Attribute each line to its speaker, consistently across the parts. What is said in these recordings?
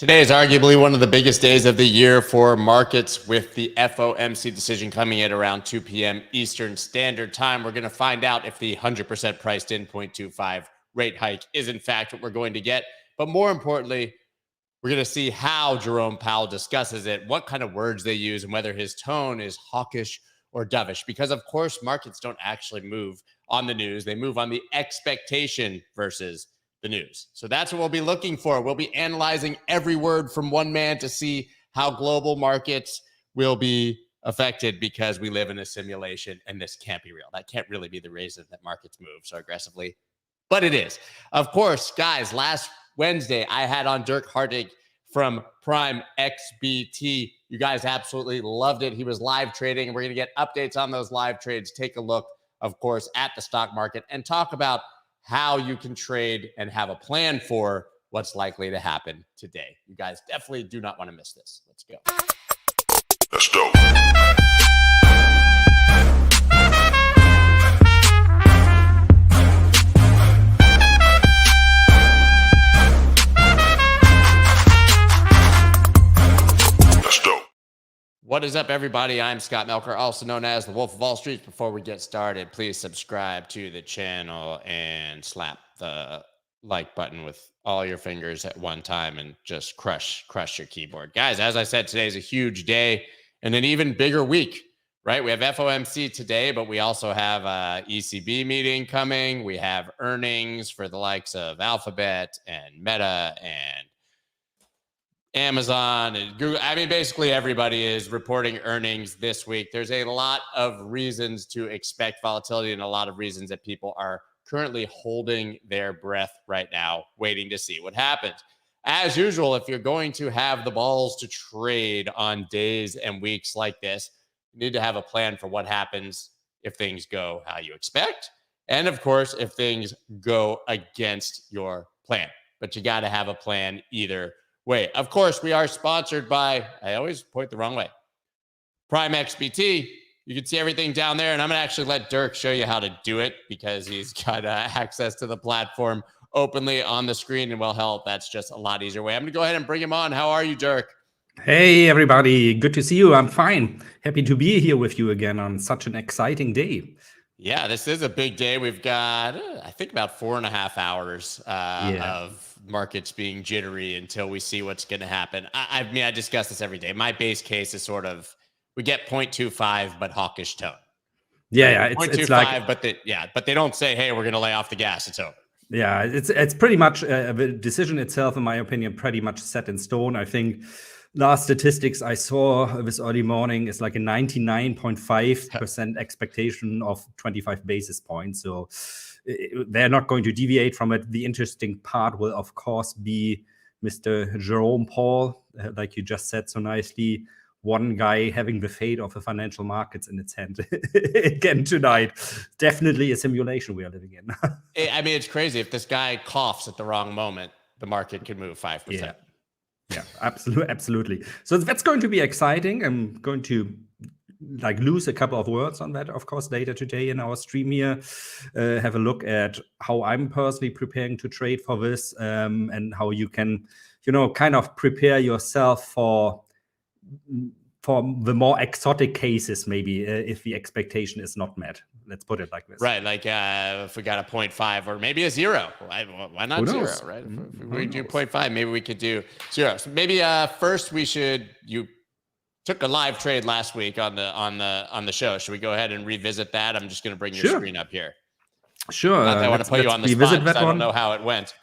Speaker 1: Today is arguably one of the biggest days of the year for markets, with the FOMC decision coming at around 2 p.m. Eastern Standard Time. We're going to find out if the 100% priced in 0.25 rate hike is in fact what we're going to get. But more importantly, we're going to see how Jerome Powell discusses it, what kind of words they use, and whether his tone is hawkish or dovish. Because, of course, markets don't actually move on the news. They move on the expectation versus the news. So that's what we'll be looking for. We'll be analyzing every word from one man to see how global markets will be affected, because we live in a simulation and this can't be real. That can't really be the reason that markets move so aggressively, but it is. Of course, guys, last Wednesday, I had on Dirk Hartig from PrimeXBT. You guys absolutely loved it. He was live trading, and we're going to get updates on those live trades. Take a look, of course, at the stock market and talk about how you can trade and have a plan for what's likely to happen today. You guys definitely do not want to miss this. Let's go.
Speaker 2: Let's go.
Speaker 1: What is up, everybody? I'm Scott Melker, also known as the Wolf of Wall Street. Before we get started, please subscribe to the channel and slap the like button with all your fingers at one time and just crush your keyboard. Guys, as I said, today is a huge day and an even bigger week, right? We have FOMC today, but we also have a ECB meeting coming. We have earnings for the likes of Alphabet and Meta and Amazon and Google. I mean, basically everybody is reporting earnings this week. There's a lot of reasons to expect volatility and a lot of reasons that people are currently holding their breath right now, waiting to see what happens. As usual, if you're going to have the balls to trade on days and weeks like this, you need to have a plan for what happens if things go how you expect. And of course, if things go against your plan. But you got to have a plan either way. Of course, we are sponsored by, I always point the wrong way, PrimeXBT. You can see everything down there, and I'm going to actually let Dirk show you how to do it, because he's got access to the platform openly on the screen, and well, hell, that's just a lot easier way. I'm going to go ahead and bring him on. How are you, Dirk?
Speaker 3: Hey, everybody. Good to see you. I'm fine. Happy to be here with you again on such an exciting day.
Speaker 1: Yeah, this is a big day. We've got, I think, about 4.5 hours of markets being jittery until we see what's going to happen. I mean, I discuss this every day. My base case is sort of, we get 0.25, but hawkish tone.
Speaker 3: Yeah,
Speaker 1: right?
Speaker 3: it's like,
Speaker 1: but they don't say, hey, we're going to lay off the gas. It's over.
Speaker 3: Yeah, it's pretty much the decision itself, in my opinion, pretty much set in stone. I think last statistics I saw this early morning is like a 99.5% expectation of 25 basis points. So they're not going to deviate from it. The interesting part will, of course, be Mr. Jerome Powell, like you just said so nicely. One guy having the fate of the financial markets in its hand again tonight. Definitely a simulation we are living in.
Speaker 1: I mean, it's crazy. If this guy coughs at the wrong moment, the market could move 5%.
Speaker 3: Yeah, absolutely. So that's going to be exciting. I'm going to lose a couple of words on that, of course, later today in our stream here. Have a look at how I'm personally preparing to trade for this, and how you can, kind of prepare yourself for the more exotic cases, maybe, if the expectation is not met. Let's put it like this.
Speaker 1: Right, like if we got a 0.5 or maybe a 0. Why not 0, right? If we do 0.5, maybe we could do 0. So maybe first you took a live trade last week on the show. Should we go ahead and revisit that? I'm just going to bring your screen up here.
Speaker 3: Sure.
Speaker 1: Not that I want to put you on the spot, because I don't know how it went.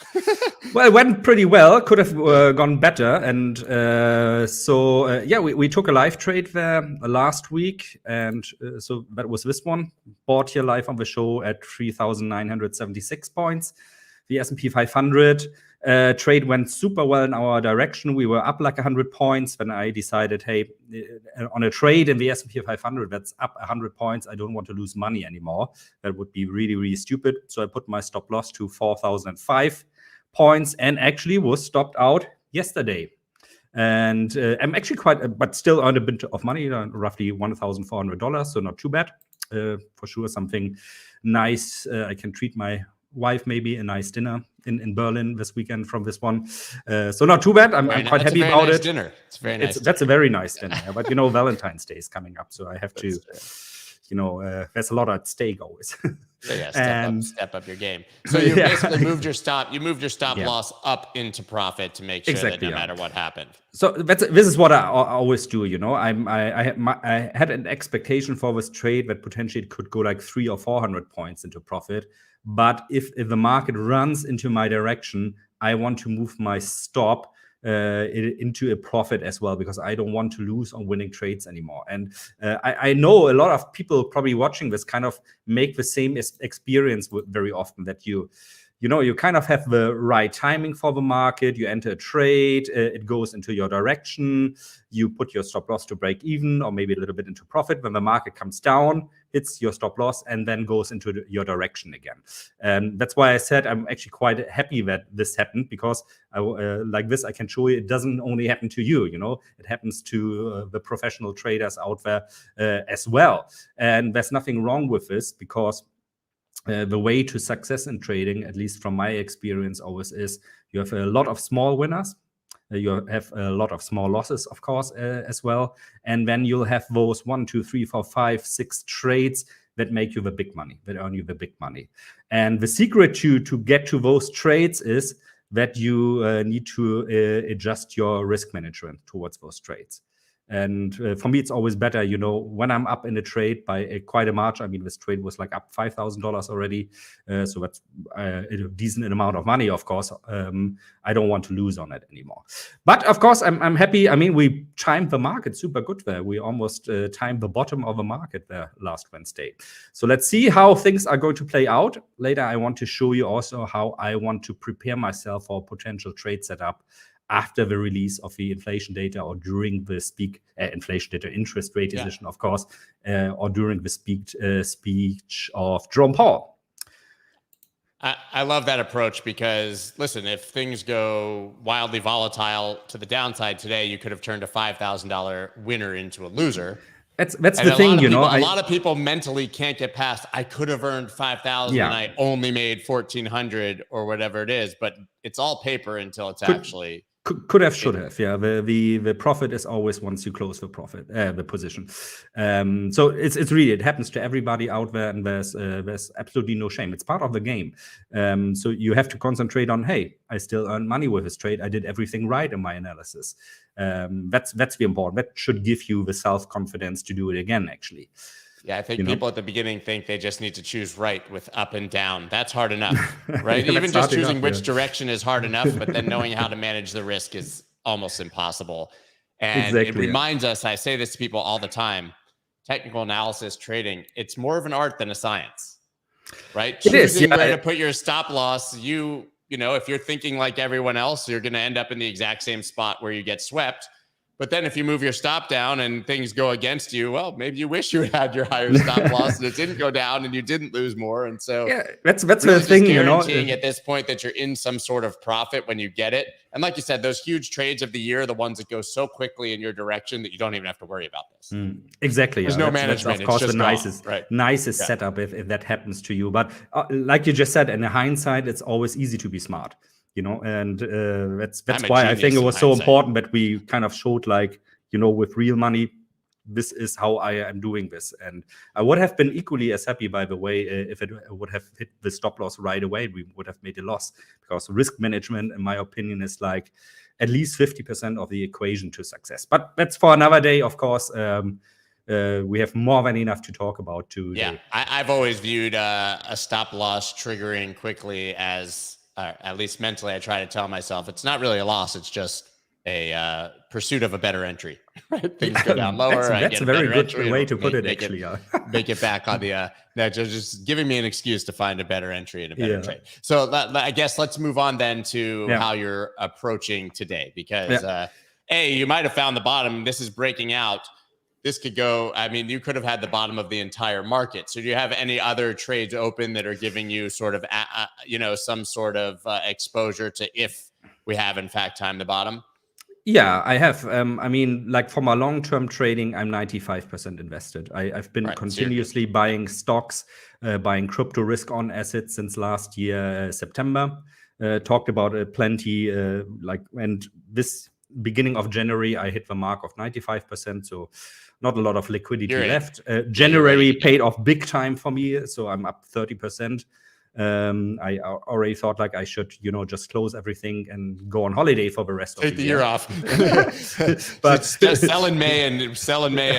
Speaker 3: Well, it went pretty well. Could have gone better. And we took a live trade there last week. And so that was this one. Bought here live on the show at 3,976 points. The S&P 500 trade went super well in our direction. We were up like 100 points when I decided, hey, on a trade in the S&P 500 that's up 100 points, I don't want to lose money anymore. That would be really, really stupid. So I put my stop loss to 4,005 points and actually was stopped out yesterday. And I'm actually but still earned a bit of money, roughly $1,400. So not too bad. For sure, something nice I can treat my wife maybe a nice dinner in Berlin this weekend from this one. So not too bad. I'm quite happy about
Speaker 1: nice
Speaker 3: it.
Speaker 1: Dinner. It's very nice.
Speaker 3: That's a very nice dinner. But Valentine's Day is coming up, so I have to. There's a lot at stake always.
Speaker 1: Step up your game. So you basically moved your stop. You moved your stop loss up into profit to make sure that no matter what happened.
Speaker 3: So this is what I always do. I had an expectation for this trade that potentially it could go like 300 or 400 points into profit. But if the market runs into my direction, I want to move my stop into a profit as well, because I don't want to lose on winning trades anymore. And I know a lot of people probably watching this kind of make the same experience very often, that you kind of have the right timing for the market. You enter a trade, it goes into your direction. You put your stop loss to break even, or maybe a little bit into profit. When the market comes down, hits your stop loss, and then goes into your direction again. And that's why I said I'm actually quite happy that this happened, because like this, I can show you it doesn't only happen to you. It happens to the professional traders out there as well. And there's nothing wrong with this, because the way to success in trading, at least from my experience, always is you have a lot of small winners. You have a lot of small losses, of course, as well. And then you'll have those 1, 2, 3, 4, 5, 6 trades that make you the big money, that earn you the big money. And the secret to get to those trades is that you need to adjust your risk management towards those trades. And for me, it's always better, when I'm up in a trade by quite a margin. I mean, this trade was like up $5,000 already. So that's a decent amount of money, of course. I don't want to lose on it anymore. But of course, I'm happy. I mean, we timed the market super good there. We almost timed the bottom of the market there last Wednesday. So let's see how things are going to play out. Later, I want to show you also how I want to prepare myself for potential trade setup after the release of the inflation data, or during the inflation data, interest rate decision, of course, or during the speech of Jerome Powell.
Speaker 1: I love that approach, because listen, if things go wildly volatile to the downside today, you could have turned a $5,000 winner into a loser.
Speaker 3: That's the thing,
Speaker 1: a lot of people mentally can't get past, I could have earned 5,000 and I only made 1,400 or whatever it is, but it's all paper until it's actually.
Speaker 3: Could have, should have. Yeah, the profit is always once you close the position. So it's really, it happens to everybody out there, and there's absolutely no shame. It's part of the game. So you have to concentrate on, hey, I still earn money with this trade. I did everything right in my analysis. That's the important. That should give you the self-confidence to do it again, actually.
Speaker 1: Yeah, I think people at the beginning think they just need to choose right with up and down. That's hard enough, right? Even just choosing which direction is hard enough, but then knowing how to manage the risk is almost impossible. And it reminds us, I say this to people all the time, technical analysis trading, it's more of an art than a science, right? Choosing where to put your stop loss, if you're thinking like everyone else, you're going to end up in the exact same spot where you get swept. But then if you move your stop down and things go against you, well, maybe you wish you had your higher stop loss and it didn't go down and you didn't lose more. And so
Speaker 3: that's
Speaker 1: really
Speaker 3: the thing,
Speaker 1: guaranteeing at this point that you're in some sort of profit when you get it. And like you said, those huge trades of the year are the ones that go so quickly in your direction that you don't even have to worry about this.
Speaker 3: Exactly.
Speaker 1: There's no management.
Speaker 3: That's, of course, the nicest setup if that happens to you. But like you just said, in hindsight, it's always easy to be smart. And that's why I think it was so important that we kind of showed, like, with real money, this is how I am doing this. And I would have been equally as happy, by the way, if it would have hit the stop loss right away. We would have made a loss, because risk management, in my opinion, is like at least 50% of the equation to success. But that's for another day, of course. We have more than enough to talk about today.
Speaker 1: I've always viewed a stop loss triggering quickly as, at least mentally, I try to tell myself it's not really a loss. It's just a pursuit of a better entry. Right? Things go down lower.
Speaker 3: That's a very good way to put it, actually.
Speaker 1: Make it back on the just giving me an excuse to find a better entry and a better trade. So I guess let's move on then to how you're approaching today, because you might have found the bottom. This is breaking out. This could go, I mean, you could have had the bottom of the entire market. So do you have any other trades open that are giving you sort of, some sort of exposure to if we have in fact timed the bottom?
Speaker 3: Yeah, I have. I mean, like for my long-term trading, I'm 95% invested. I've been continuously buying stocks, buying crypto risk-on assets since last year, September. Talked about it plenty. And this beginning of January, I hit the mark of 95%. So not a lot of liquidity left. January paid off big time for me. So I'm up 30%. I already thought like I should, just close everything and go on holiday for the rest of the year.
Speaker 1: Take the year off. But just sell in May and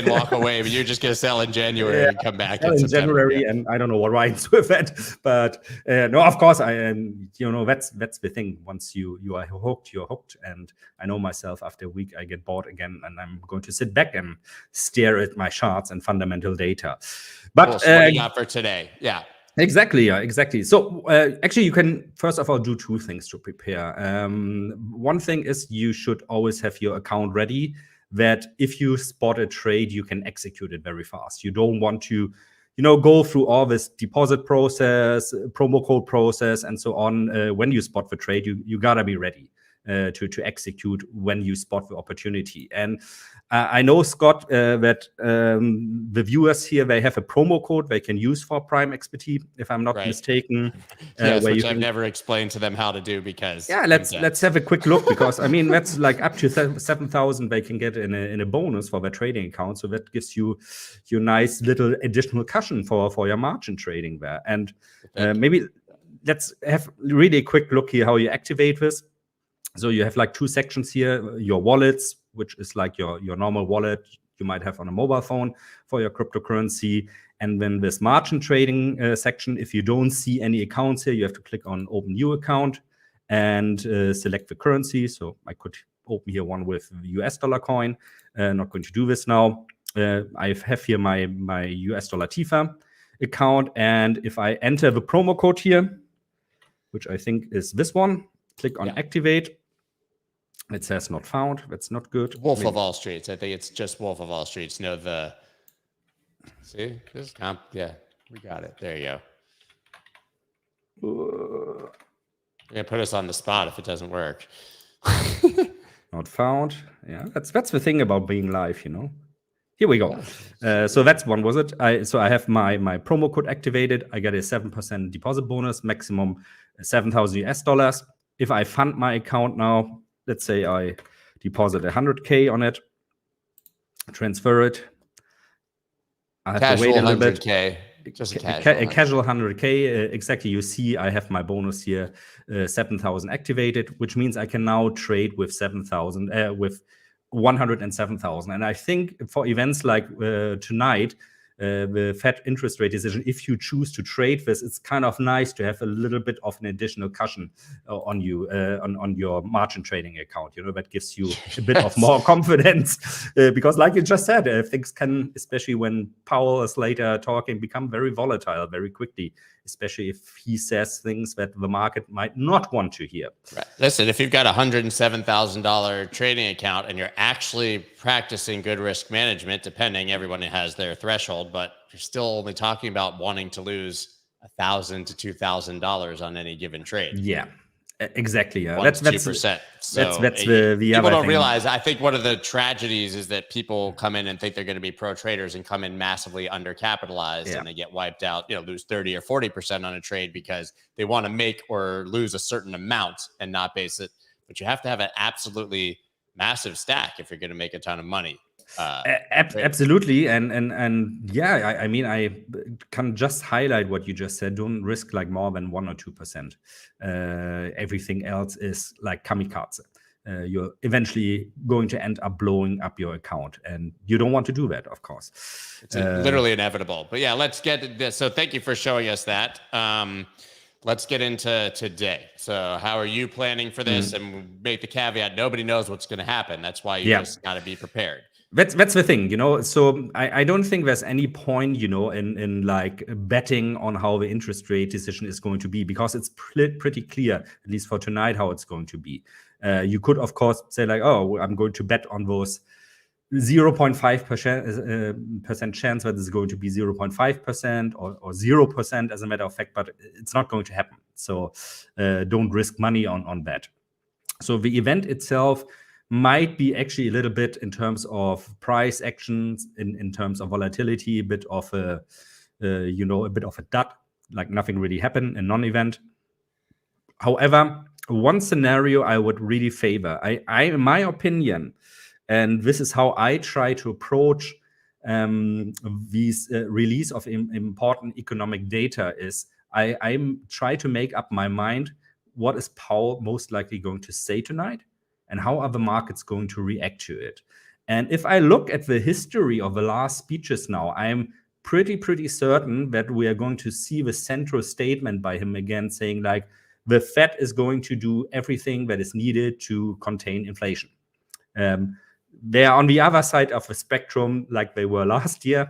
Speaker 1: walk away. But you're just gonna sell in January and come back in
Speaker 3: January, and I don't know what rhymes with that. But no, of course, that's the thing. Once you are hooked, you're hooked. And I know myself. After a week, I get bored again, and I'm going to sit back and stare at my charts and fundamental data. But
Speaker 1: out for today, yeah.
Speaker 3: Exactly. So actually, you can first of all do two things to prepare. One thing is you should always have your account ready, that if you spot a trade, you can execute it very fast. You don't want to, go through all this deposit process, promo code process, and so on. When you spot the trade, you gotta be ready to execute when you spot the opportunity. And I know, Scott, that the viewers here, they have a promo code they can use for PrimeXBT, if I'm not mistaken.
Speaker 1: Yes, which I've never explained to them how to do because...
Speaker 3: Yeah, let's have a quick look, because, I mean, that's like up to 7,000 they can get in a bonus for their trading account. So that gives you your nice little additional cushion for your margin trading there. And maybe let's have really a quick look here how you activate this. So you have like two sections here, your wallets, which is like your normal wallet you might have on a mobile phone for your cryptocurrency. And then this margin trading section, if you don't see any accounts here, you have to click on open new account and select the currency. So I could open here one with US dollar coin. Not going to do this now. I have here my US dollar TIFA account. And if I enter the promo code here, which I think is this one, click on activate. It says not found. That's not good.
Speaker 1: Wolf of All Streets. I think it's just Wolf of All Streets. See, this comp. Yeah, we got it. There you go. You're gonna put us on the spot if it doesn't work.
Speaker 3: Not found. Yeah, that's the thing about being live, Here we go. So that's one, was it? So I have my promo code activated. I get a 7% deposit bonus, maximum 7,000 US dollars. If I fund my account now, let's say I deposit 100K on it, transfer it. I have to wait a little bit.
Speaker 1: Just
Speaker 3: a casual 100K. Exactly. You see, I have my bonus here, 7,000 activated, which means I can now trade with 7,000, with 107,000. And I think for events like tonight, the Fed interest rate decision, if you choose to trade this, it's kind of nice to have a little bit of an additional cushion on you on your margin trading account. That gives you a bit of more confidence because, like you just said, things can, especially when Powell is later talking, become very volatile very quickly, especially if he says things that the market might not want to hear.
Speaker 1: Right. Listen, if you've got a $107,000 trading account and you're actually practicing good risk management, depending, everyone has their threshold, but you're still only talking about wanting to lose $1,000 to $2,000 on any given trade.
Speaker 3: Yeah, exactly.
Speaker 1: That's 2%. So
Speaker 3: that's the
Speaker 1: people don't realize. I think one of the tragedies is that people come in and think they're going to be pro traders and come in massively undercapitalized, and they get wiped out. Lose 30 or 40% on a trade because they want to make or lose a certain amount and not base it. But you have to have an absolutely massive stack if you're going to make a ton of money.
Speaker 3: Absolutely. And yeah, I mean, I can just highlight what you just said. Don't risk like more than 1 or 2%. Everything else is like kamikaze. You're eventually going to end up blowing up your account, and you don't want to do that, of course.
Speaker 1: It's literally inevitable. But yeah, let's get this. So thank you for showing us that. Let's get into today. So how are you planning for this? And make the caveat, nobody knows what's going to happen. That's why you just got to be prepared.
Speaker 3: That's the thing, So I don't think there's any point, in like betting on how the interest rate decision is going to be, because it's pretty clear, at least for tonight, how it's going to be. You could, of course, say like, oh, I'm going to bet on those 0.5% chance that it's going to be 0.5% or 0% as a matter of fact, but it's not going to happen. So don't risk money on that. So the event itself might be actually a little bit in terms of price actions, in terms of volatility, a bit of a dud, like nothing really happened, a non-event. However, one scenario I would really favor, I in my opinion, and this is how I try to approach these release of important economic data, is I'm try to make up my mind what is Powell most likely going to say tonight, and how are the markets going to react to it. And if I look at the history of the last speeches now, I'm pretty certain that we are going to see the central statement by him again, saying like, the Fed is going to do everything that is needed to contain inflation. They are on the other side of the spectrum, like they were last year.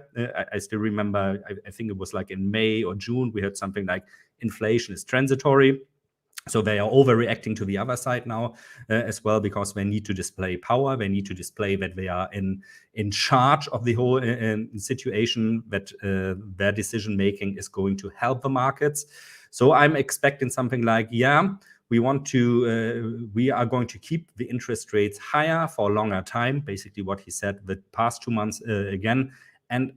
Speaker 3: I still remember, I think it was like in May or June, we heard something like inflation is transitory. So they are overreacting to the other side now as well, because they need to display power. They need to display that they are in charge of the whole situation, that their decision making is going to help the markets. So I'm expecting something like, yeah, we are going to keep the interest rates higher for a longer time, basically what he said the past 2 months again. And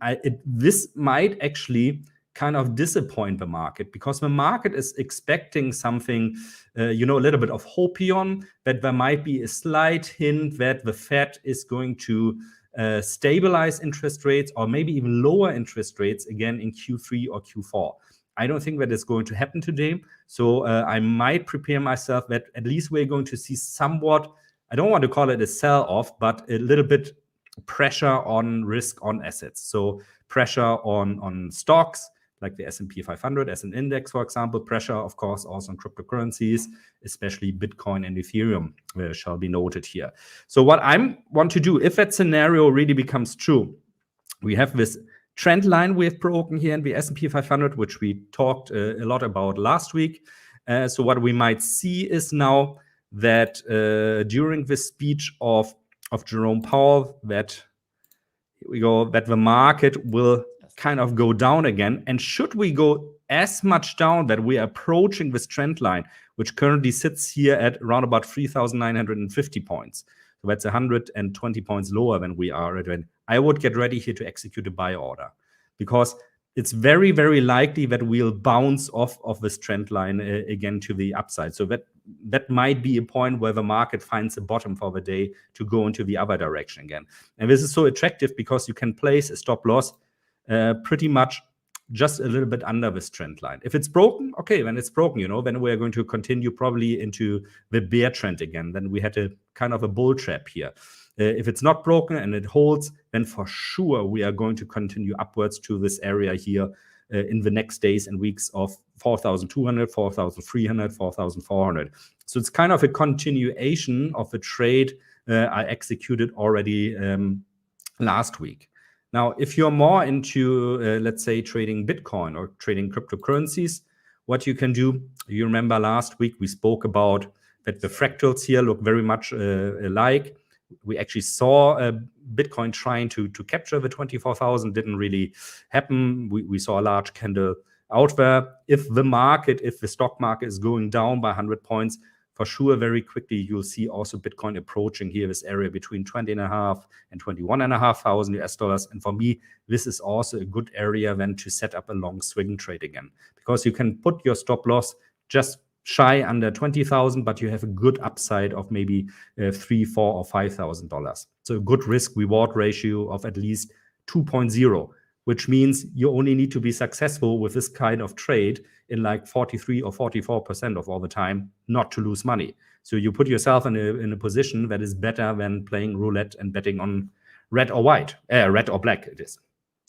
Speaker 3: this might actually kind of disappoint the market, because the market is expecting something, a little bit of hopium, that there might be a slight hint that the Fed is going to stabilize interest rates, or maybe even lower interest rates again in Q3 or Q4. I don't think that is going to happen today. So I might prepare myself that at least we're going to see somewhat, I don't want to call it a sell-off, but a little bit pressure on risk on assets. So pressure on stocks, like the S&P 500 as an index, for example. Pressure, of course, also on cryptocurrencies, especially Bitcoin and Ethereum shall be noted here. So what I want to do, if that scenario really becomes true, we have this trend line we have broken here in the S&P 500, which we talked a lot about last week. So what we might see is now that during the speech of Jerome Powell, that the market will kind of go down again. And should we go as much down that we are approaching this trend line, which currently sits here at around about 3,950 points. So that's 120 points lower than we are at. I would get ready here to execute a buy order, because it's very, very likely that we'll bounce off of this trend line again to the upside. So that might be a point where the market finds a bottom for the day to go into the other direction again. And this is so attractive because you can place a stop loss pretty much just a little bit under this trend line. If it's broken, okay, then it's broken, then we're going to continue probably into the bear trend again. Then we had a kind of a bull trap here. If it's not broken and it holds, then for sure we are going to continue upwards to this area here in the next days and weeks of 4,200, 4,300, 4,400. So it's kind of a continuation of the trade I executed already last week. Now, if you're more into, let's say, trading Bitcoin or trading cryptocurrencies, what you can do, you remember last week we spoke about that the fractals here look very much alike. We actually saw Bitcoin trying to capture the 24,000, didn't really happen. We saw a large candle out there. If the stock market is going down by 100 points, for sure, very quickly, you'll see also Bitcoin approaching here this area between 20.5 and 21,500 US dollars. And for me, this is also a good area then to set up a long swing trade again, because you can put your stop loss just shy under 20,000, but you have a good upside of maybe $3,000, $4,000, or $5,000. So a good risk reward ratio of at least 2.0, which means you only need to be successful with this kind of trade in like 43 or 44% of all the time, not to lose money. So you put yourself in a position that is better than playing roulette and betting on red or black. It is.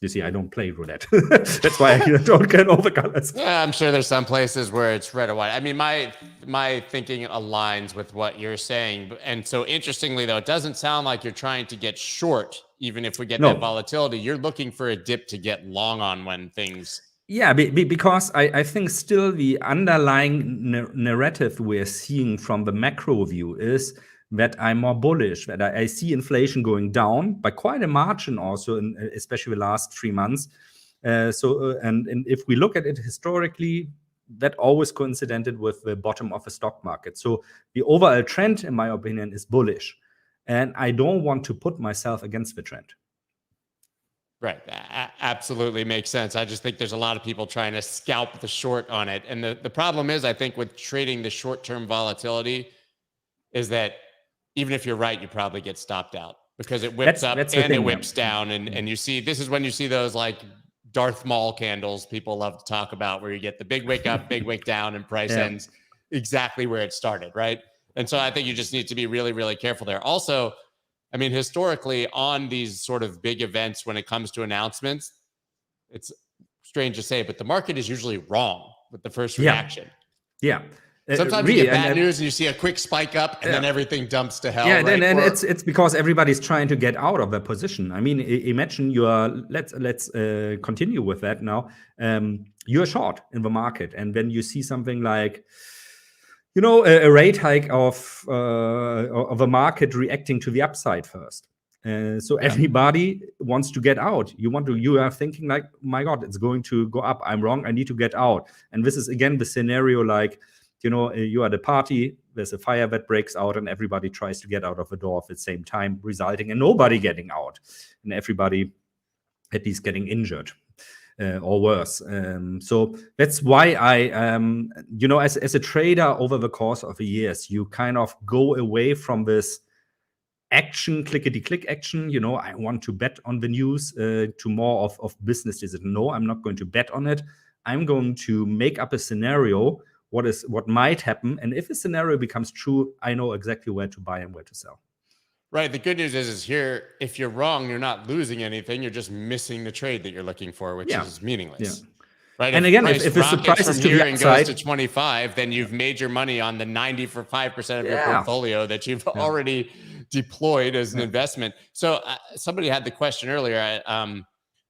Speaker 3: You see, I don't play roulette. That's why I don't get all the colors.
Speaker 1: Yeah, I'm sure there's some places where it's red or white. I mean, my thinking aligns with what you're saying. And so interestingly, though, it doesn't sound like you're trying to get short, even if we get that volatility. You're looking for a dip to get long on when things...
Speaker 3: Yeah, because I think still the underlying narrative we're seeing from the macro view is that I'm more bullish, that I see inflation going down by quite a margin also, especially the last 3 months. And if we look at it historically, that always coincided with the bottom of the stock market. So the overall trend, in my opinion, is bullish. and I don't want to put myself against the trend.
Speaker 1: Right. Absolutely makes sense. I just think there's a lot of people trying to scalp the short on it. And the problem is, I think with trading the short-term volatility is that even if you're right, you probably get stopped out because it whips up and it whips down. And you see, this is when you see those like Darth Maul candles people love to talk about, where you get the big wick up, big wick down, and price ends exactly where it started. Right. And so I think you just need to be really, really careful there. Also, I mean, historically, on these sort of big events, when it comes to announcements, it's strange to say, but the market is usually wrong with the first reaction.
Speaker 3: Yeah.
Speaker 1: Sometimes you get bad news and you see a quick spike up and then everything dumps to hell.
Speaker 3: Yeah,
Speaker 1: right?
Speaker 3: and it's because everybody's trying to get out of their position. I mean, imagine you are, let's continue with that now. You're short in the market, and then you see something like, you know, a rate hike of a market reacting to the upside first. So everybody wants to get out. You are thinking like, my God, it's going to go up. I'm wrong. I need to get out. And this is again the scenario like, you know, you are at a party, there's a fire that breaks out, and everybody tries to get out of the door at the same time, resulting in nobody getting out and everybody at least getting injured. Or worse. So that's why I, you know, as a trader over the course of the years, you kind of go away from this action, clickety-click action. You know, I want to bet on the news to more of business decision. No, I'm not going to bet on it. I'm going to make up a scenario, what might happen. And if a scenario becomes true, I know exactly where to buy and where to sell.
Speaker 1: Right. The good news is here, if you're wrong, you're not losing anything. You're just missing the trade that you're looking for, which is meaningless. Yeah. Right.
Speaker 3: And again, if the surprise is to the upside,
Speaker 1: goes to 25, then you've made your money on the 95% of your portfolio that you've already deployed as an investment. So somebody had the question earlier.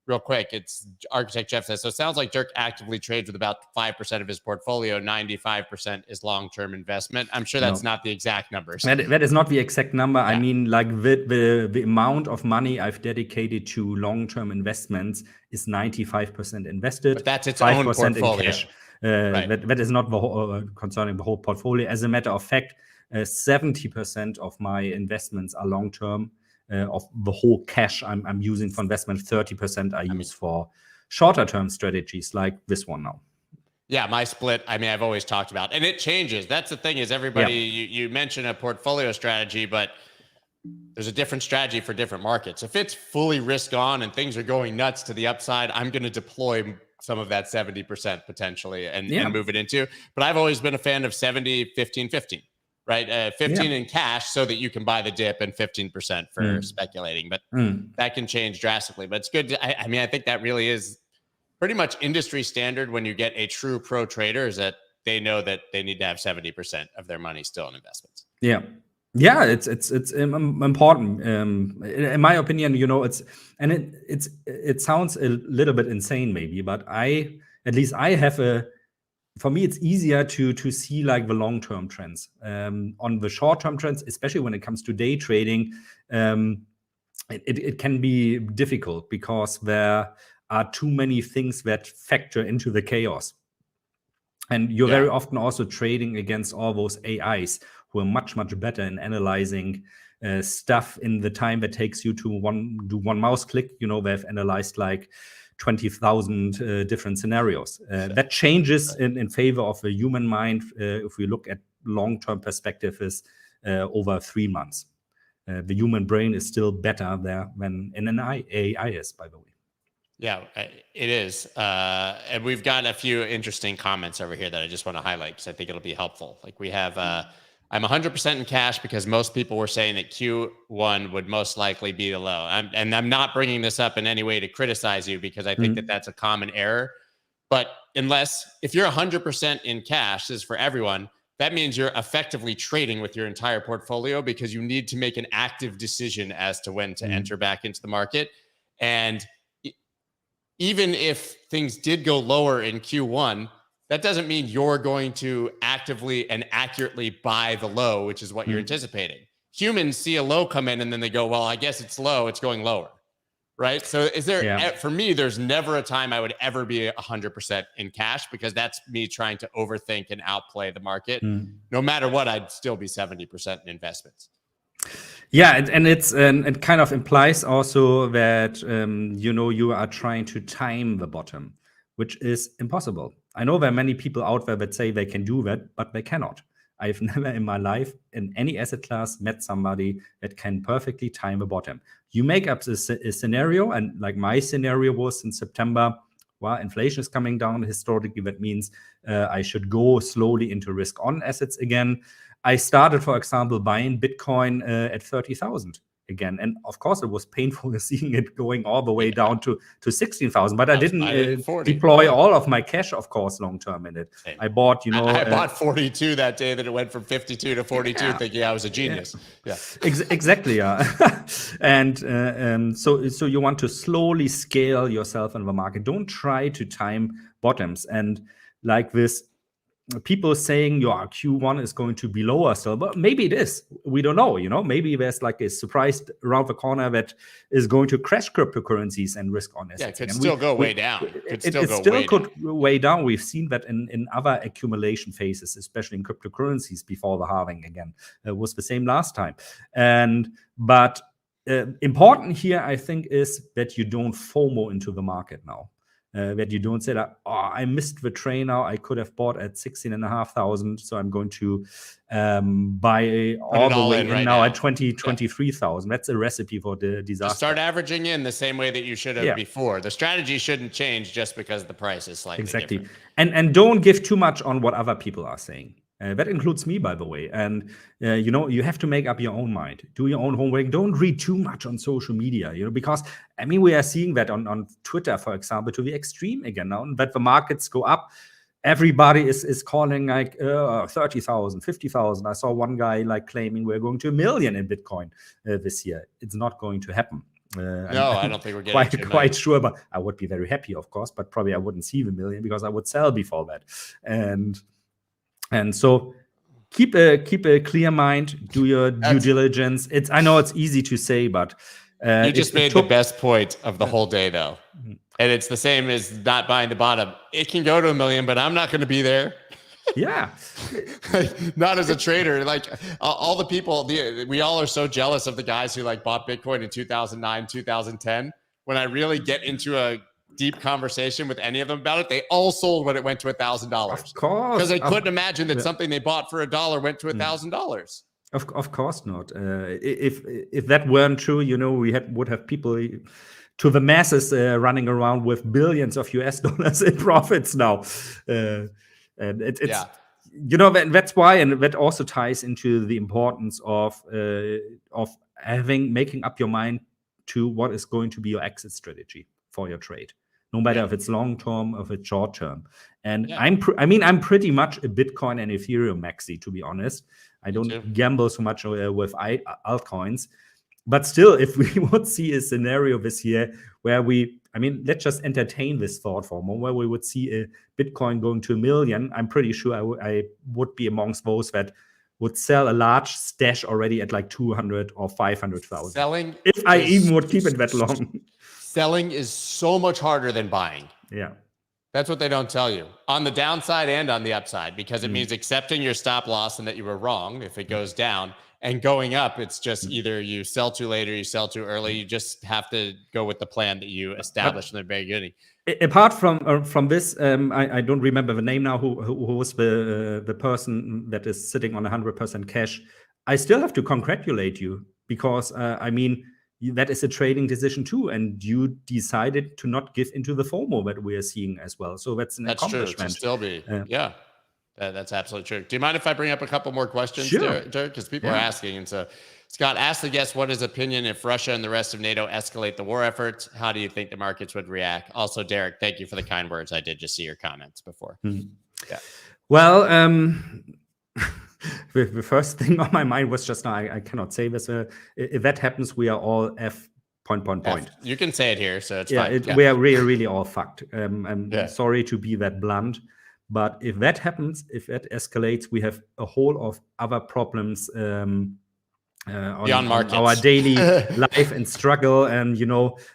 Speaker 1: Real quick, it's Architect Jeff says, so it sounds like Dirk actively trades with about 5% of his portfolio. 95% is long-term investment. I'm sure that's not the exact numbers.
Speaker 3: That is not the exact number. I mean, like the amount of money I've dedicated to long-term investments is 95% invested.
Speaker 1: But that's its own portfolio.
Speaker 3: In cash. That is not the whole, concerning the whole portfolio. As a matter of fact, 70% of my investments are long-term. Of the whole cash I'm using for investment, 30% I use for shorter term strategies like this one now.
Speaker 1: Yeah, my split, I mean, I've always talked about, and it changes. That's the thing is everybody, you mention a portfolio strategy, but there's a different strategy for different markets. If it's fully risk on and things are going nuts to the upside, I'm going to deploy some of that 70% potentially and move it into. But I've always been a fan of 70, 15, 15. Right, 15 in cash so that you can buy the dip, and 15% for speculating. But that can change drastically. But it's good. I mean, I think that really is pretty much industry standard when you get a true pro trader, is that they know that they need to have 70% of their money still in investments.
Speaker 3: Yeah, it's important. In my opinion, you know, it sounds a little bit insane maybe, but I have for me, it's easier to see like the long-term trends. On the short-term trends, especially when it comes to day trading, it can be difficult because there are too many things that factor into the chaos. And you're very often also trading against all those AIs who are much, much better in analyzing stuff in the time that takes you to do one mouse click. You know, they've analyzed like 20,000 different scenarios. That changes in favor of the human mind if we look at long-term perspective is over 3 months. The human brain is still better there than in an AI is, by the way.
Speaker 1: Yeah, it is. And we've got a few interesting comments over here that I just want to highlight because I think it'll be helpful. Like we have, I'm 100% in cash because most people were saying that Q1 would most likely be the low. And I'm not bringing this up in any way to criticize you because I think that that's a common error. But if you're 100% in cash, this is for everyone, that means you're effectively trading with your entire portfolio because you need to make an active decision as to when to enter back into the market. And even if things did go lower in Q1, that doesn't mean you're going to actively and accurately buy the low, which is what you're anticipating. Humans see a low come in and then they go, well, I guess it's low, it's going lower, right? So for me, there's never a time I would ever be 100% in cash because that's me trying to overthink and outplay the market. No matter what, I'd still be 70% in investments.
Speaker 3: Yeah, and it kind of implies also that you are trying to time the bottom, which is impossible. I know there are many people out there that say they can do that, but they cannot. I've never in my life in any asset class met somebody that can perfectly time a bottom. You make up a scenario, and like my scenario was in September. Well, inflation is coming down historically. That means I should go slowly into risk-on assets again. I started, for example, buying Bitcoin at 30,000 again. And of course, it was painful seeing it going all the way down to 16,000. But I didn't deploy all of my cash, of course, long term in it.
Speaker 1: Same.
Speaker 3: I bought,
Speaker 1: I bought 42 that day that it went from 52 to 42, thinking I was a genius. Yeah.
Speaker 3: Exactly. Yeah. And so you want to slowly scale yourself in the market. Don't try to time bottoms. And like this, people saying your Q1 is going to be lower still, but maybe it is. We don't know, maybe there's like a surprise around the corner that is going to crash cryptocurrencies and risk on assets.
Speaker 1: Yeah, it could still go way down.
Speaker 3: It still could way down. We've seen that in other accumulation phases, especially in cryptocurrencies before the halving again. It was the same last time. But important here, I think, is that you don't FOMO into the market now. That you don't say that, I missed the train now. I could have bought at 16,500, so I'm going to buy all the way in right now at 23,000. That's a recipe for the disaster.
Speaker 1: Just start averaging in the same way that you should have before. The strategy shouldn't change just because the price is slightly different.
Speaker 3: And don't give too much on what other people are saying. That includes me, by the way. And, you have to make up your own mind. Do your own homework. Don't read too much on social media, because, we are seeing that on Twitter, for example, to the extreme again now, that the markets go up. Everybody is calling like 30,000, 50,000. I saw one guy like claiming we're going to 1 million in Bitcoin this year. It's not going to happen.
Speaker 1: No, I don't think we're getting
Speaker 3: quite sure, but I would be very happy, of course, but probably I wouldn't see the 1 million because I would sell before that. And so keep a clear mind, do your due diligence. I know it's easy to say, but
Speaker 1: you just made the best point of the whole day, though. And it's the same as not buying the bottom. It can go to 1 million, but I'm not going to be there.
Speaker 3: Yeah.
Speaker 1: Not as a trader. Like all the people, we all are so jealous of the guys who like bought Bitcoin in 2009, 2010. When I really get into a deep conversation with any of them about it, they all sold when it went to $1,000.
Speaker 3: Of course,
Speaker 1: because they couldn't imagine that something they bought for $1 went to $1,000.
Speaker 3: Of course not. If that weren't true, we would have people to the masses running around with billions of US dollars in profits now. And it's that's why, and that also ties into the importance of making up your mind to what is going to be your exit strategy for your trade, no matter if it's long term or if it's short term. And I'm pretty much a Bitcoin and Ethereum maxi, to be honest. I don't gamble so much with altcoins, but still, if we would see a scenario this year where let's just entertain this thought for a moment, where we would see a Bitcoin going to 1 million, I'm pretty sure I would be amongst those that would sell a large stash already at like 200 or 500,000.
Speaker 1: Selling,
Speaker 3: if I even would keep it that long.
Speaker 1: Selling is so much harder than buying.
Speaker 3: Yeah.
Speaker 1: That's what they don't tell you on the downside and on the upside, because it means accepting your stop loss and that you were wrong if it goes down, and going up. It's just either you sell too late or you sell too early. You just have to go with the plan that you established in the beginning.
Speaker 3: Apart from this, I don't remember the name now. Who was the person that is sitting on 100% cash? I still have to congratulate you, because that is a trading decision too, and you decided to not give into the FOMO that we are seeing as well. So that's an accomplishment.
Speaker 1: True. To still be, that's absolutely true. Do you mind if I bring up a couple more questions,
Speaker 3: sure.
Speaker 1: Dirk? Because people are asking. And so Scott asked the guest, what is his opinion if Russia and the rest of NATO escalate the war efforts? How do you think the markets would react? Also, Derek, thank you for the kind words. I did just see your comments before. Yeah.
Speaker 3: Well, the first thing on my mind was just now, I cannot say this. If that happens, we are all F.
Speaker 1: You can say it here, so it's fine.
Speaker 3: We are really all fucked. I'm sorry to be that blunt, but if that happens, if that escalates, we have a whole of other problems
Speaker 1: beyond markets,
Speaker 3: our daily life and struggle, and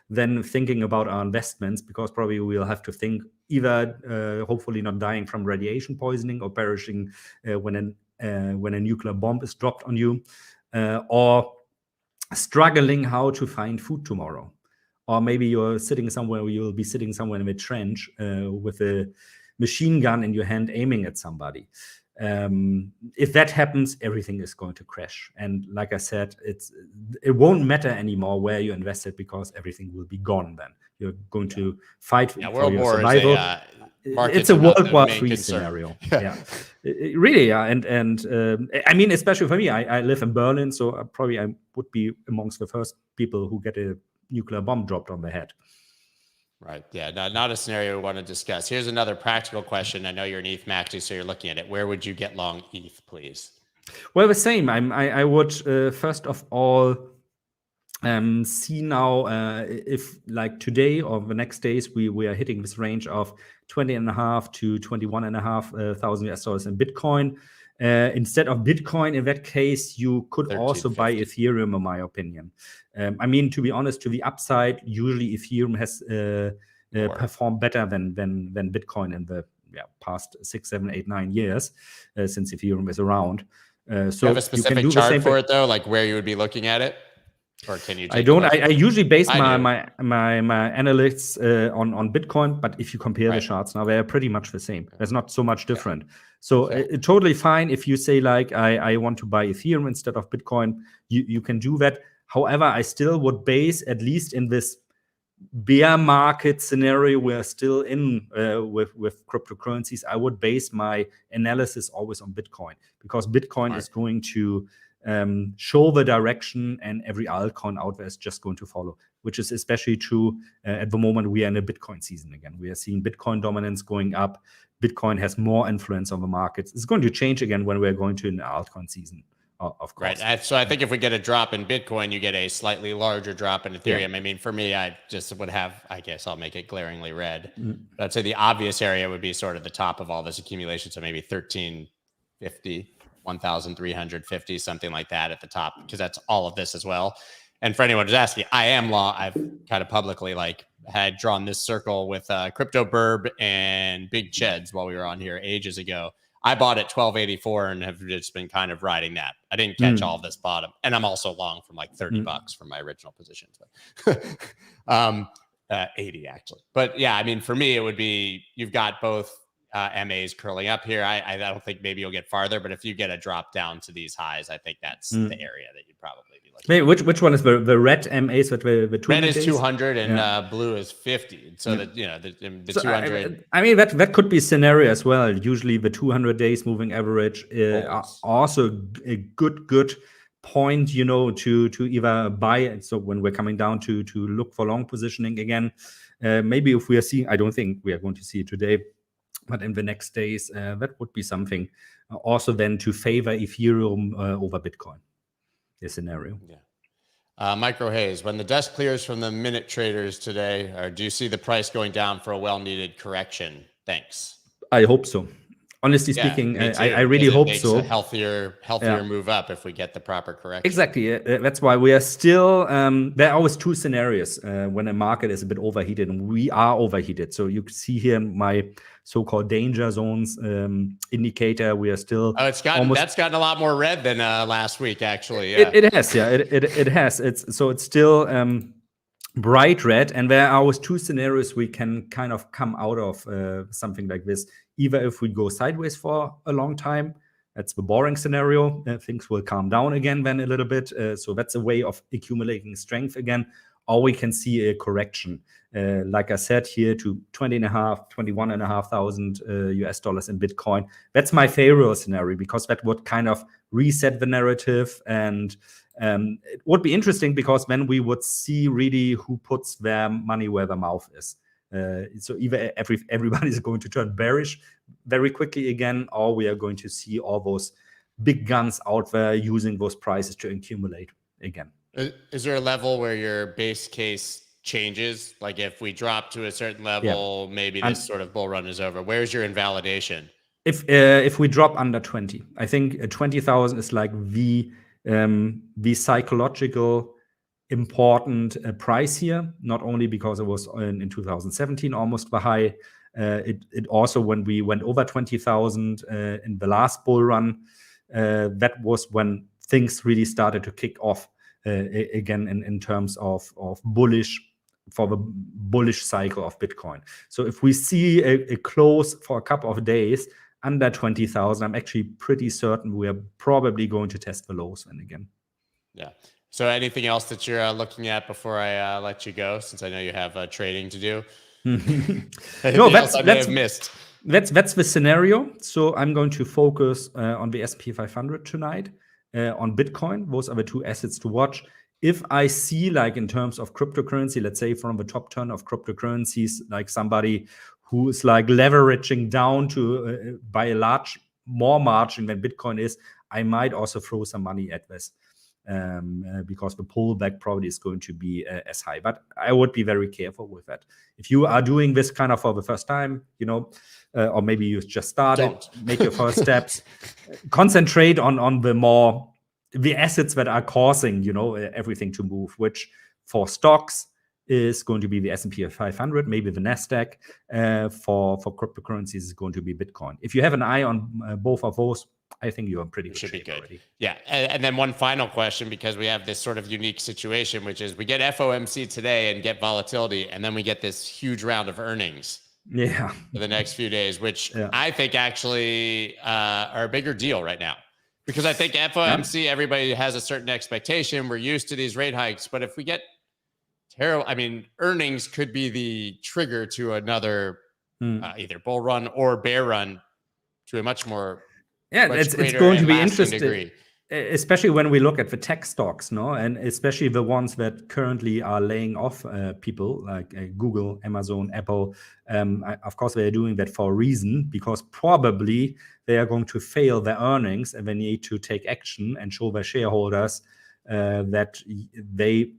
Speaker 3: then thinking about our investments, because probably we'll have to think either hopefully not dying from radiation poisoning or perishing when a nuclear bomb is dropped on you. or struggling how to find food tomorrow. Or maybe you're sitting somewhere, or you'll be sitting somewhere in a trench with a machine gun in your hand aiming at somebody. If that happens, everything is going to crash. And like I said, it won't matter anymore where you invested, because everything will be gone then. You're going to fight for your survival. It's a World War III scenario. Really, yeah. And I mean, especially for me, I live in Berlin, so I would be amongst the first people who get a nuclear bomb dropped on their head.
Speaker 1: Right. Yeah. Not a scenario we want to discuss. Here's another practical question. I know you're an ETH maxi, so you're looking at it. Where would you get long ETH, please?
Speaker 3: Well, the same. I would first of all see now if, like today or the next days, we are hitting this range of 20.5 to 21.5 thousand US dollars in Bitcoin. Instead of Bitcoin, in that case, you could also buy Ethereum, in my opinion. I mean, to be honest, to the upside, usually Ethereum has performed better than Bitcoin in the past 6, 7, 8, 9 years since Ethereum is around. So
Speaker 1: you have a specific chart for it, though, like where you would be looking at it? Or can you take
Speaker 3: I don't. I usually base my analytics on Bitcoin, but if you compare the charts now, they are pretty much the same. There's not so much different. So totally fine if you say, like, I want to buy Ethereum instead of Bitcoin, you can do that. However, I still would base, at least in this bear market scenario we're still in with cryptocurrencies, I would base my analysis always on Bitcoin, because Bitcoin is going to show the direction, and every altcoin out there is just going to follow, which is especially true at the moment. We are in a Bitcoin season again. We are seeing Bitcoin dominance going up. Bitcoin has more influence on the markets. It's going to change again when we're going to an altcoin season, of course.
Speaker 1: Right. So I think if we get a drop in Bitcoin, you get a slightly larger drop in Ethereum. I mean, for me, I just would have, I guess I'll make it glaringly red. But I'd say the obvious area would be sort of the top of all this accumulation. So maybe 1350. 1,350, something like that at the top, because that's all of this as well. And for anyone who's asking, I am long. I've kind of publicly had drawn this circle with Crypto Burb and Big Cheds while we were on here ages ago. I bought at 1284 and have just been kind of riding that. I didn't catch all of this bottom, and I'm also long from like 30 bucks from my original positions. But 80 actually. But yeah, I mean, for me, it would be, you've got both MAs curling up here. I don't think maybe you'll get farther, but if you get a drop down to these highs, I think that's the area that you'd probably be looking
Speaker 3: at. Which one is the red MAs? That the
Speaker 1: red is 200 and blue is 50. So that, you know, the 200.
Speaker 3: I mean, that could be scenario as well. Usually the 200 days moving average are also a good point, you know, to either buy. So when we're coming down to look for long positioning again, maybe if we are seeing, I don't think we are going to see it today, but in the next days, that would be something also then to favor Ethereum over Bitcoin, the scenario.
Speaker 1: Yeah. Micro Hayes, when the dust clears from the minute traders today, or do you see the price going down for a well-needed correction? Thanks.
Speaker 3: I hope so. Honestly speaking, I really hope so.
Speaker 1: A healthier move up if we get the proper correction.
Speaker 3: Exactly. That's why we are still. There are always two scenarios when a market is a bit overheated, and we are overheated. So you can see here my so-called danger zones indicator. We are still. Oh,
Speaker 1: that's gotten a lot more red than last week, actually. Yeah.
Speaker 3: It has. Yeah, it has. It's still bright red, and there are always two scenarios we can kind of come out of something like this. Either if we go sideways for a long time, that's the boring scenario, things will calm down again then a little bit. So that's a way of accumulating strength again, or we can see a correction. Like I said here, to 21.5 thousand US dollars in Bitcoin. That's my favorable scenario, because that would kind of reset the narrative, and it would be interesting because then we would see really who puts their money where their mouth is. So either everybody is going to turn bearish very quickly again, or we are going to see all those big guns out there using those prices to accumulate again.
Speaker 1: Is there a level where your base case changes? Like if we drop to a certain level, maybe this sort of bull run is over. Where's your invalidation?
Speaker 3: If we drop under 20, I think 20,000 is like the psychological important price here, not only because it was in 2017 almost the high. It also, when we went over 20,000 in the last bull run, that was when things really started to kick off again in terms of bullish, for the bullish cycle of Bitcoin. So if we see a close for a couple of days under 20,000, I'm actually pretty certain we are probably going to test the lows then again.
Speaker 1: Yeah. So anything else that you're looking at before I let you go, since I know you have trading to do?
Speaker 3: No,
Speaker 1: that's I may have missed.
Speaker 3: That's the scenario. So I'm going to focus on the S&P 500 tonight, on Bitcoin. Those are the two assets to watch. If I see, like in terms of cryptocurrency, let's say from the top 10 of cryptocurrencies, like somebody who is like leveraging down to by a large more margin than Bitcoin is, I might also throw some money at this. Because the pullback probably is going to be as high. But I would be very careful with that. If you are doing this kind of for the first time, or maybe you just started, make your first steps, concentrate on the assets that are causing, everything to move, which for stocks is going to be the S&P 500, maybe the NASDAQ. For cryptocurrencies is going to be Bitcoin. If you have an eye on both of those, I think you're in pretty good shape already.
Speaker 1: Yeah. And then one final question, because we have this sort of unique situation, which is we get FOMC today and get volatility, and then we get this huge round of earnings for the next few days, which I think actually are a bigger deal right now. Because I think FOMC, everybody has a certain expectation. We're used to these rate hikes. But if we get terrible, earnings could be the trigger to another either bull run or bear run to a much more
Speaker 3: it's going to be interesting, especially when we look at the tech stocks, and especially the ones that currently are laying off people like Google, Amazon, Apple. Of course, they are doing that for a reason, because probably they are going to fail their earnings and they need to take action and show their shareholders that they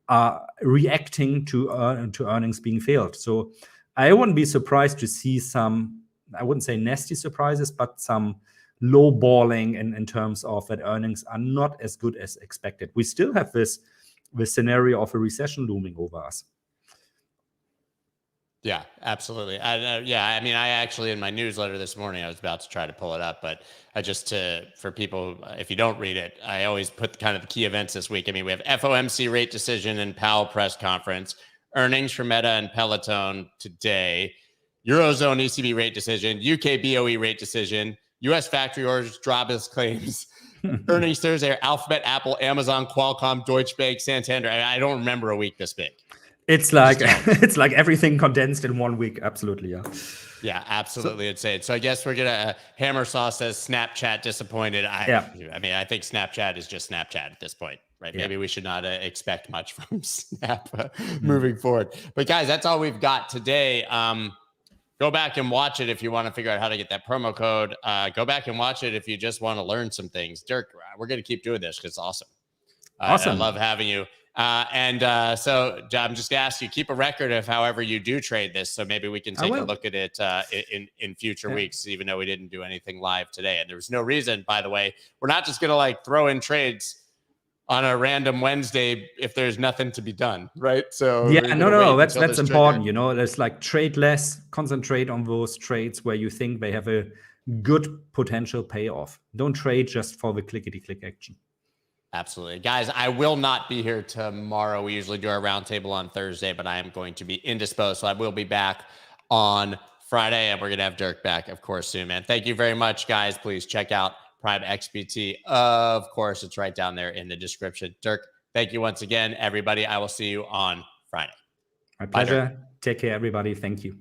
Speaker 3: are reacting to earnings being failed. So I wouldn't be surprised to see some, I wouldn't say nasty surprises, but some low balling in terms of that earnings are not as good as expected. We still have this scenario of a recession looming over us.
Speaker 1: Yeah, absolutely. I actually, in my newsletter this morning, I was about to try to pull it up, but for people, if you don't read it, I always put kind of the key events this week. We have FOMC rate decision and Powell press conference, earnings for Meta and Peloton today, Eurozone ECB rate decision, UK BOE rate decision, U.S. factory orders, jobless claims, earnings Thursday are Alphabet, Apple, Amazon, Qualcomm, Deutsche Bank, Santander. I don't remember a week this big.
Speaker 3: It's like everything condensed in 1 week. Absolutely, yeah.
Speaker 1: Yeah, absolutely. Insane. So I guess we're gonna. Hammer Saw says Snapchat disappointed. I think Snapchat is just Snapchat at this point, right? Yeah. Maybe we should not expect much from Snap moving forward. But guys, that's all we've got today. Go back and watch it if you want to figure out how to get that promo code. Go back and watch it if you just want to learn some things. Dirk, we're going to keep doing this because it's awesome. I love having you. So I'm just going to ask you, keep a record of however you do trade this. So maybe we can take a look at it in future weeks, even though we didn't do anything live today. And there was no reason, by the way, we're not just going to throw in trades on a random Wednesday if there's nothing to be done, right? So
Speaker 3: that's important. There's trade less, concentrate on those trades where you think they have a good potential payoff. Don't trade just for the clickety-click action.
Speaker 1: Absolutely. Guys, I will not be here tomorrow. We usually do our roundtable on Thursday, but I am going to be indisposed. So I will be back on Friday, and we're going to have Dirk back, of course, soon, man. Thank you very much, guys. Please check out PrimeXBT. Of course, it's right down there in the description. Dirk, thank you once again, everybody. I will see you on Friday.
Speaker 3: My pleasure. Take care, everybody. Thank you.